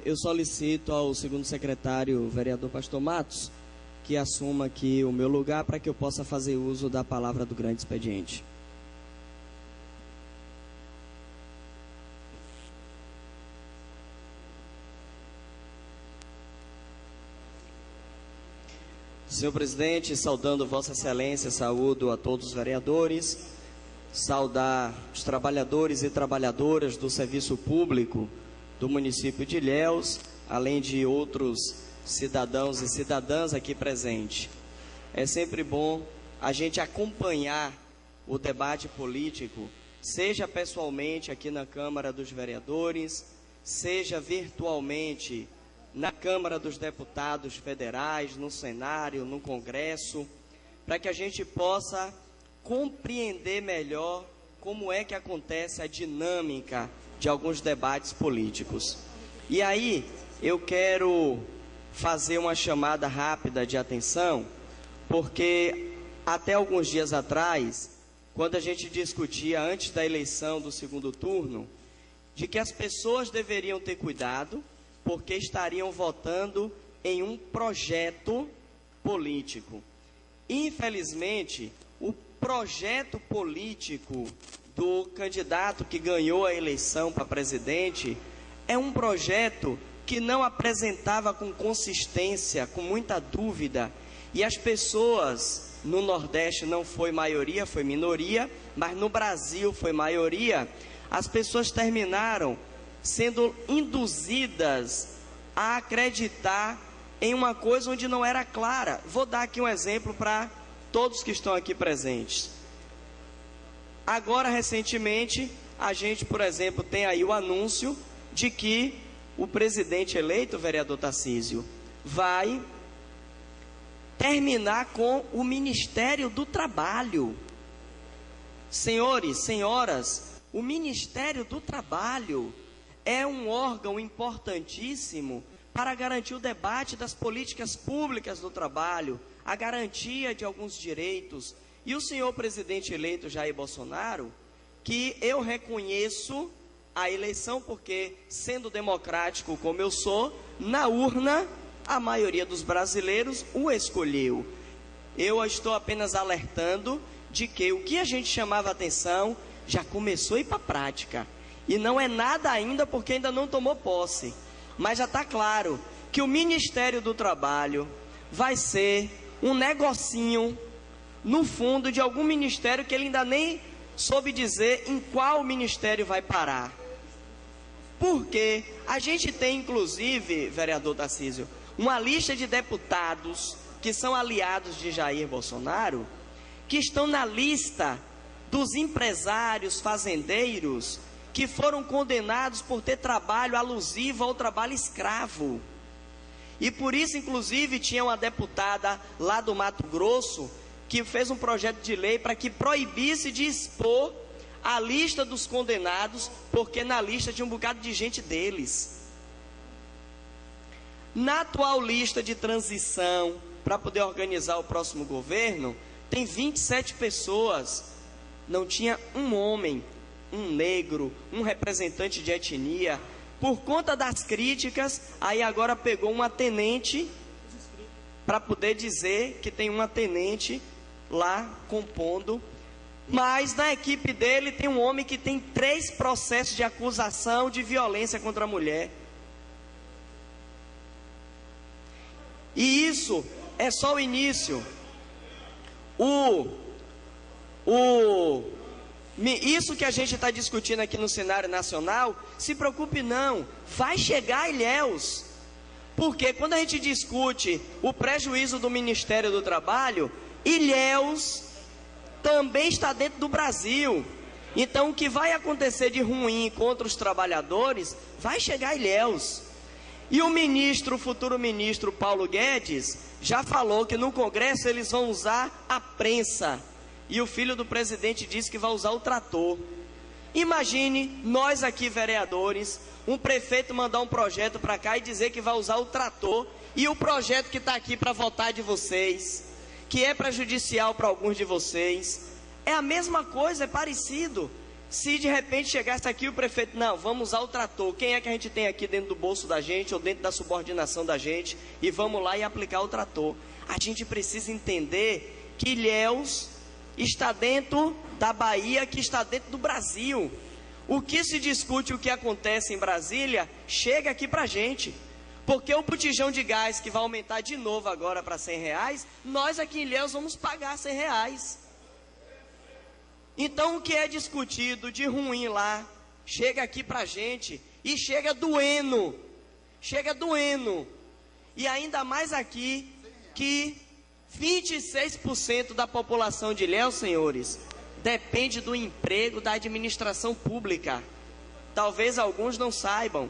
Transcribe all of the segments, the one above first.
Eu solicito ao segundo secretário, vereador Pastor Matos, que assuma aqui o meu lugar para que eu possa fazer uso da palavra do grande expediente. Senhor presidente, saudando Vossa Excelência, saúdo a todos os vereadores, saudar os trabalhadores e trabalhadoras do serviço público do município de Ilhéus, além de outros cidadãos e cidadãs aqui presentes. É sempre bom a gente acompanhar o debate político, seja pessoalmente aqui na Câmara dos Vereadores, seja virtualmente na Câmara dos Deputados Federais, no Senado, no Congresso, para que a gente possa compreender melhor como é que acontece a dinâmica de alguns debates políticos. E aí, eu quero fazer uma chamada rápida de atenção, porque até alguns dias atrás, quando a gente discutia antes da eleição do segundo turno, de que as pessoas deveriam ter cuidado, porque estariam votando em um projeto político. Infelizmente, o projeto político do candidato que ganhou a eleição para presidente é um projeto que não apresentava com consistência, com muita dúvida, e as pessoas no Nordeste não foi maioria, foi minoria, mas no Brasil foi maioria. As pessoas terminaram sendo induzidas a acreditar em uma coisa onde não era clara. Vou dar aqui um exemplo para todos que estão aqui presentes. Agora, recentemente, a gente, por exemplo, tem aí o anúncio de que o presidente eleito, o vereador Tarcísio, vai terminar com o Ministério do Trabalho. Senhores, senhoras, o Ministério do Trabalho é um órgão importantíssimo para garantir o debate das políticas públicas do trabalho, a garantia de alguns direitos. E o senhor presidente eleito Jair Bolsonaro, que eu reconheço a eleição porque, sendo democrático como eu sou, na urna, a maioria dos brasileiros o escolheu. Eu estou apenas alertando de que o que a gente chamava atenção já começou a ir para a prática. E não é nada ainda porque ainda não tomou posse. Mas já está claro que o Ministério do Trabalho vai ser um negocinho no fundo de algum ministério que ele ainda nem soube dizer em qual ministério vai parar. Porque a gente tem, inclusive, vereador Tarcísio, uma lista de deputados que são aliados de Jair Bolsonaro, que estão na lista dos empresários fazendeiros que foram condenados por ter trabalho alusivo ao trabalho escravo. E por isso, inclusive, tinha uma deputada lá do Mato Grosso que fez um projeto de lei para que proibisse de expor a lista dos condenados, porque na lista tinha um bocado de gente deles. Na atual lista de transição, para poder organizar o próximo governo, tem 27 pessoas. Não tinha um homem, um negro, um representante de etnia. Por conta das críticas, aí agora pegou uma tenente para poder dizer que tem uma tenente lá compondo. Mas na equipe dele tem um homem que tem 3 processos de acusação de violência contra a mulher. E isso é só o início. Isso que a gente está discutindo aqui no cenário nacional, se preocupe não, vai chegar a Ilhéus. Porque quando a gente discute o prejuízo do Ministério do Trabalho, Ilhéus também está dentro do Brasil. Então o que vai acontecer de ruim contra os trabalhadores, vai chegar a Ilhéus. E o futuro ministro Paulo Guedes, já falou que no Congresso eles vão usar a prensa. E o filho do presidente disse que vai usar o trator. Imagine nós aqui, vereadores, um prefeito mandar um projeto para cá e dizer que vai usar o trator, e o projeto que está aqui para votar de vocês, que é prejudicial para alguns de vocês, é a mesma coisa, é parecido. Se de repente chegasse aqui o prefeito, não, vamos usar o trator, quem é que a gente tem aqui dentro do bolso da gente, ou dentro da subordinação da gente, e vamos lá e aplicar o trator. A gente precisa entender que Ilhéus está dentro da Bahia, que está dentro do Brasil. O que se discute, o que acontece em Brasília, chega aqui para a gente. Porque o botijão de gás, que vai aumentar de novo agora para R$100, nós aqui em Ilhéus vamos pagar R$100. Então o que é discutido de ruim lá, chega aqui para a gente e chega doendo. Chega doendo. E ainda mais aqui, que 26% da população de Ilhéus, senhores, depende do emprego da administração pública. Talvez alguns não saibam.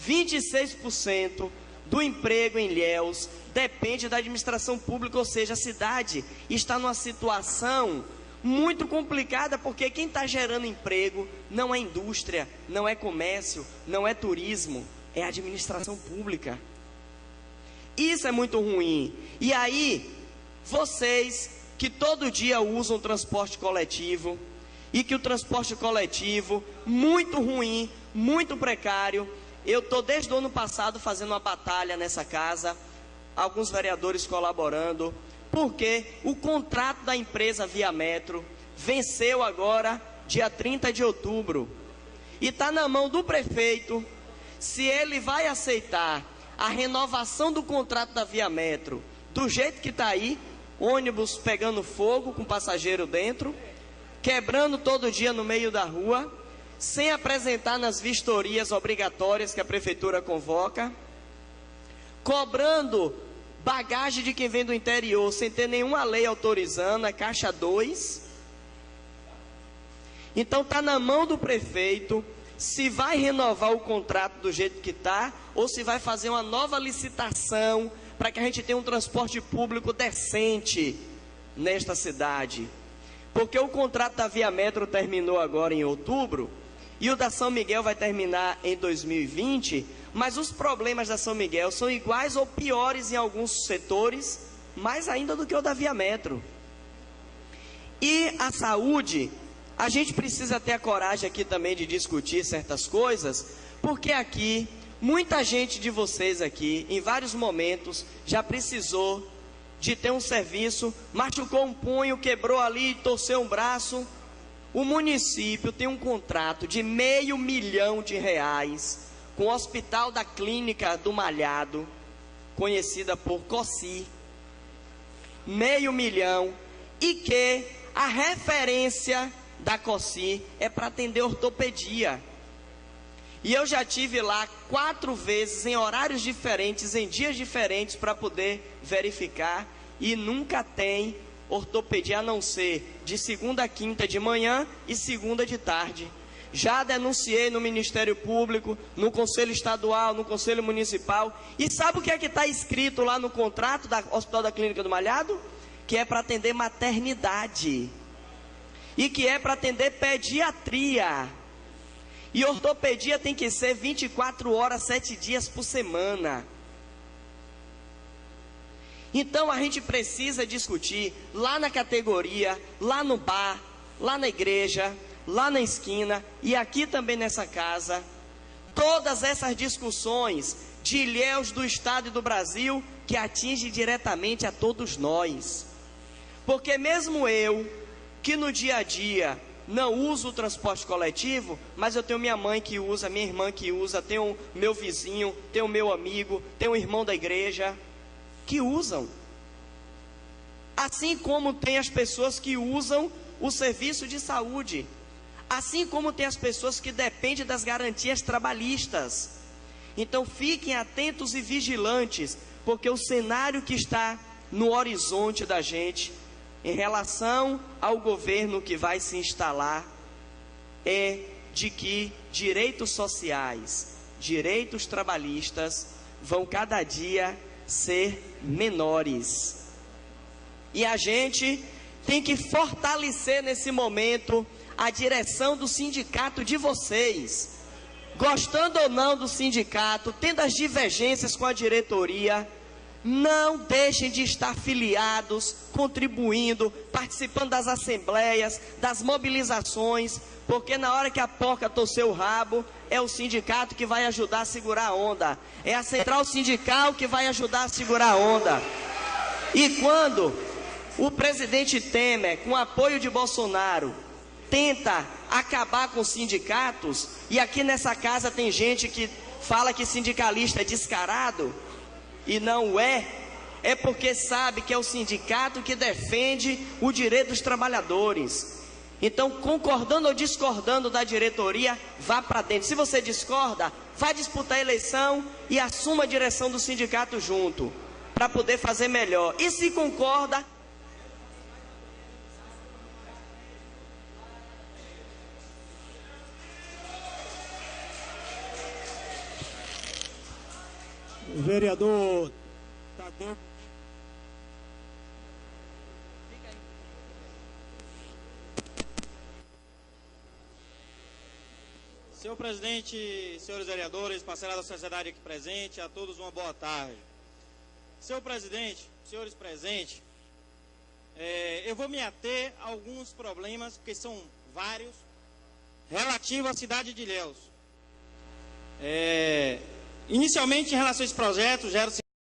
26% do emprego em Ilhéus depende da administração pública, ou seja, a cidade está numa situação muito complicada, porque quem está gerando emprego não é indústria, não é comércio, não é turismo, é a administração pública. Isso é muito ruim. E aí, vocês que todo dia usam transporte coletivo, e que o transporte coletivo, muito ruim, muito precário, eu estou desde o ano passado fazendo uma batalha nessa casa, alguns vereadores colaborando, porque o contrato da empresa Via Metro venceu agora, dia 30 de outubro, e está na mão do prefeito, se ele vai aceitar a renovação do contrato da Via Metro, do jeito que está aí, ônibus pegando fogo com passageiro dentro, quebrando todo dia no meio da rua, sem apresentar nas vistorias obrigatórias que a prefeitura convoca, cobrando bagagem de quem vem do interior, sem ter nenhuma lei autorizando, é caixa 2. Então está na mão do prefeito, se vai renovar o contrato do jeito que está, ou se vai fazer uma nova licitação, para que a gente tenha um transporte público decente nesta cidade. Porque o contrato da Via Metro terminou agora em outubro, e o da São Miguel vai terminar em 2020, mas os problemas da São Miguel são iguais ou piores em alguns setores, mais ainda do que o da Via Metro. E a saúde, a gente precisa ter a coragem aqui também de discutir certas coisas, porque aqui, muita gente de vocês aqui, em vários momentos, já precisou de ter um serviço, machucou um punho, quebrou ali, torceu um braço. O município tem um contrato de R$500 milhão com o Hospital da Clínica do Malhado, conhecida por COSI, R$500 milhão, e que a referência da COSI é para atender ortopedia. E eu já tive lá 4 vezes, em horários diferentes, em dias diferentes, para poder verificar, e nunca tem ortopedia, a não ser de segunda a quinta de manhã e segunda de tarde. Já denunciei no Ministério Público, no Conselho Estadual, no Conselho Municipal, e sabe o que é que está escrito lá no contrato da Hospital da Clínica do Malhado? Que é para atender maternidade, e que é para atender pediatria. E ortopedia tem que ser 24 horas, 7 dias por semana. Então a gente precisa discutir lá na categoria, lá no bar, lá na igreja, lá na esquina e aqui também nessa casa, todas essas discussões de Ilhéus, do Estado e do Brasil, que atingem diretamente a todos nós. Porque mesmo eu, que no dia a dia não uso o transporte coletivo, mas eu tenho minha mãe que usa, minha irmã que usa, tenho meu vizinho, tenho meu amigo, tenho um irmão da igreja que usam. Assim como tem as pessoas que usam o serviço de saúde, assim como tem as pessoas que dependem das garantias trabalhistas. Então fiquem atentos e vigilantes, porque o cenário que está no horizonte da gente, em relação ao governo que vai se instalar, é de que direitos sociais, direitos trabalhistas vão cada dia ser menores. E a gente tem que fortalecer nesse momento a direção do sindicato de vocês. Gostando ou não do sindicato, tendo as divergências com a diretoria, não deixem de estar filiados, contribuindo, participando das assembleias, das mobilizações, porque na hora que a porca torcer o rabo, é o sindicato que vai ajudar a segurar a onda, é a central sindical que vai ajudar a segurar a onda. E quando o presidente Temer, com apoio de Bolsonaro, tenta acabar com os sindicatos, e aqui nessa casa tem gente que fala que sindicalista é descarado, e não é, é porque sabe que é o sindicato que defende o direito dos trabalhadores. Então, concordando ou discordando da diretoria, vá para dentro. Se você discorda, vá disputar a eleição e assuma a direção do sindicato junto, para poder fazer melhor. E se concorda... O vereador Tadeu. Senhor presidente, senhores vereadores, parcela da sociedade aqui presente, a todos uma boa tarde. Senhor presidente, senhores presentes, eu vou me ater a alguns problemas, porque são vários, relativos à cidade de Ilhéus. Inicialmente, em relação a esse projeto, gera-se